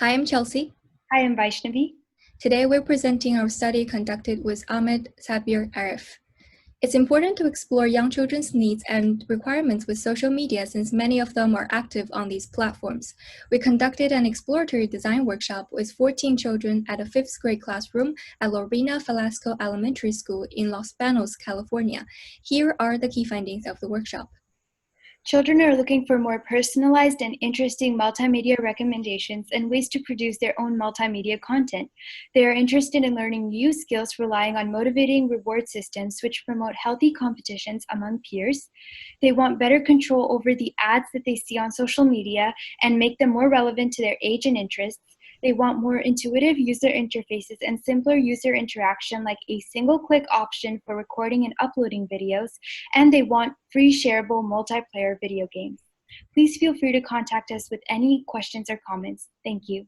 Hi, I'm Chelsea. Hi, I'm Vaishnavi. Today we're presenting our study conducted with Ahmed Sabir Arif. It's important to explore young children's needs and requirements with social media since many of them are active on these platforms. We conducted an exploratory design workshop with 14 children at a 5th grade classroom at Lorena Velasco Elementary School in Los Banos, California. Here are the key findings of the workshop. Children are looking for more personalized and interesting multimedia recommendations and ways to produce their own multimedia content. They are interested in learning new skills relying on motivating reward systems which promote healthy competitions among peers. They want better control over the ads that they see on social media and make them more relevant to their age and interests. They want more intuitive user interfaces and simpler user interaction like a single-click option for recording and uploading videos, and they want free shareable multiplayer video games. Please feel free to contact us with any questions or comments. Thank you.